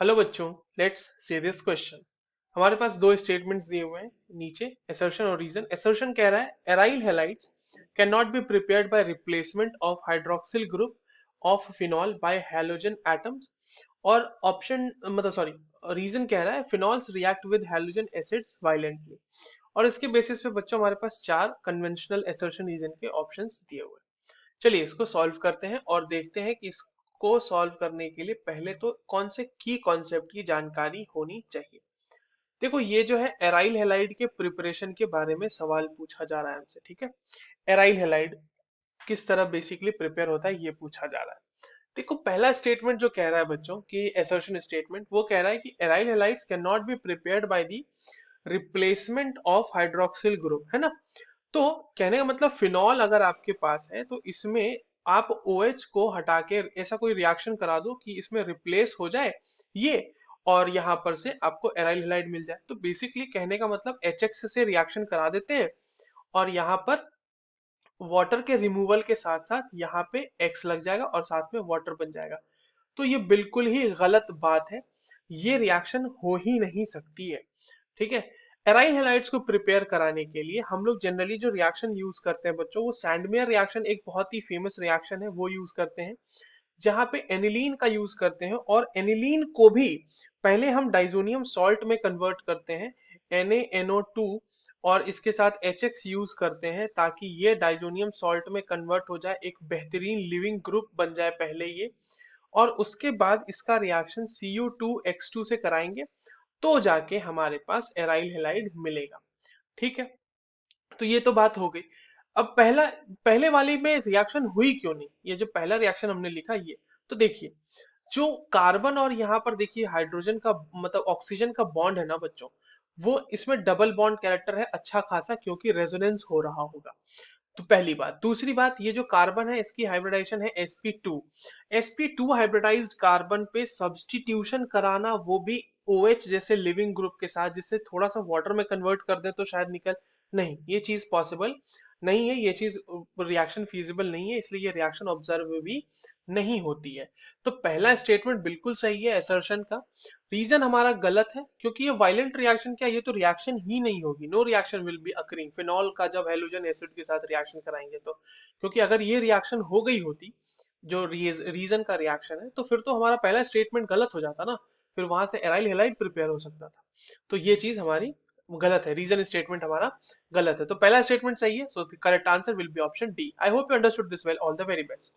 Hello बच्चों, let's see this question. हमारे पास दो स्टेटमेंट्स दिए हुए हैं नीचे, असर्शन और रीजन। असर्शन कह रहा है aryl halides can not be prepared by replacement of hydroxyl group of phenol bye halogen atoms. और ऑप्शन मतलब सॉरी, रीजन कह रहा है phenols react with halogen acids violently. और इसके बेसिस पे बच्चों हमारे पास चार कन्वेंशनल असर्शन रीजन के ऑप्शंस दिए हुए हैं। चलिए इसको सॉल्व करते हैं और देखते हैं कि इसको सॉल्व करने के लिए पहले तो कौन से की कॉन्सेप्ट की जानकारी होनी चाहिए। देखो ये जो है एराइल हैलाइड के प्रिपरेशन के बारे में सवाल पूछा जा रहा है हमसे, ठीक है। एराइल हैलाइड किस तरह बेसिकली प्रिपेयर होता है ये पूछा जा रहा है। देखो पहला स्टेटमेंट जो कह रहा है बच्चों की एसर्शन स्टेटमेंट, वो कह रहा है कि aryl halides can not be prepared by the replacement of hydroxyl group, है ना। तो कहने का मतलब फिनॉल अगर आपके पास है तो इसमें आप OH को हटा के ऐसा कोई रिएक्शन करा दो कि इसमें रिप्लेस हो जाए ये, और यहाँ पर से आपको एराइल हैलाइड मिल जाए। तो बेसिकली कहने का मतलब HX से रिएक्शन करा देते हैं और यहाँ पर वाटर के रिमूवल के साथ साथ यहाँ पे X लग जाएगा और साथ में वाटर बन जाएगा। तो ये बिल्कुल ही गलत बात है, ये रिएक्शन हो ही नहीं सकती है, ठीक है। एराइल हैलाइड्स को प्रिपेयर कराने के लिए हम लोग जनरली जो रिएक्शन यूज करते हैं बच्चों, वो सैंडमेयर रिएक्शन एक बहुत ही फेमस रिएक्शन है, वो यूज करते हैं जहां पे एनिलीन का यूज करते हैं। और एनिलीन को भी पहले हम डाइजोनियम सॉल्ट में कन्वर्ट करते हैं, NaNO2, और इसके साथ HX यूज करते हैं ताकि ये डाइजोनियम सॉल्ट में कन्वर्ट हो जाए, एक बेहतरीन लिविंग ग्रुप बन जाए पहले ये। और उसके बाद इसका रिएक्शन Cu2X2 से कराएंगे तो जाके हमारे पास एराइल हैलाइड मिलेगा, ठीक है। तो ये तो बात हो गई। अब पहले वाली में रिएक्शन हुई क्यों नहीं, ये जो पहला रिएक्शन हमने लिखा ये, तो देखिए जो कार्बन और यहाँ पर देखिए हाइड्रोजन का मतलब ऑक्सीजन का बॉन्ड है ना बच्चों, वो इसमें डबल बॉन्ड कैरेक्टर है अच्छा खासा, क्योंकि रेजोनेंस हो रहा होगा। तो पहली बात। दूसरी बात, ये जो कार्बन है इसकी हाइब्रिडाइजेशन है sp2। sp2 हाइब्रिडाइज्ड कार्बन पे सब्स्टिट्यूशन कराना, वो भी OH जैसे लिविंग ग्रुप के साथ, जिससे थोड़ा सा वाटर में कन्वर्ट कर दे तो शायद निकल, नहीं ये चीज पॉसिबल नहीं है, ये चीज रिएक्शन फीजिबल नहीं है, इसलिए ये रिएक्शन ऑब्जर्व भी नहीं होती है। तो पहला स्टेटमेंट बिल्कुल सही है असर्शन का। रीजन हमारा गलत है क्योंकि ये वायलेंट रिएक्शन क्या, ये तो रिएक्शन ही नहीं होगी, no reaction will be occurring phenol का जब हेलोजन एसिड के साथ रिएक्शन कराएंगे तो। क्योंकि अगर ये रिएक्शन हो गई होती जो रीजन का रिएक्शन है, तो फिर तो हमारा पहला स्टेटमेंट गलत हो जाता ना, फिर वहां से एराइल हैलाइड प्रिपेयर हो सकता था। तो ये चीज हमारी गलत है, रीजन स्टेटमेंट हमारा गलत है। तो पहला स्टेटमेंट सही है, so the correct answer will be option D. I hope you understood this well, all the very best.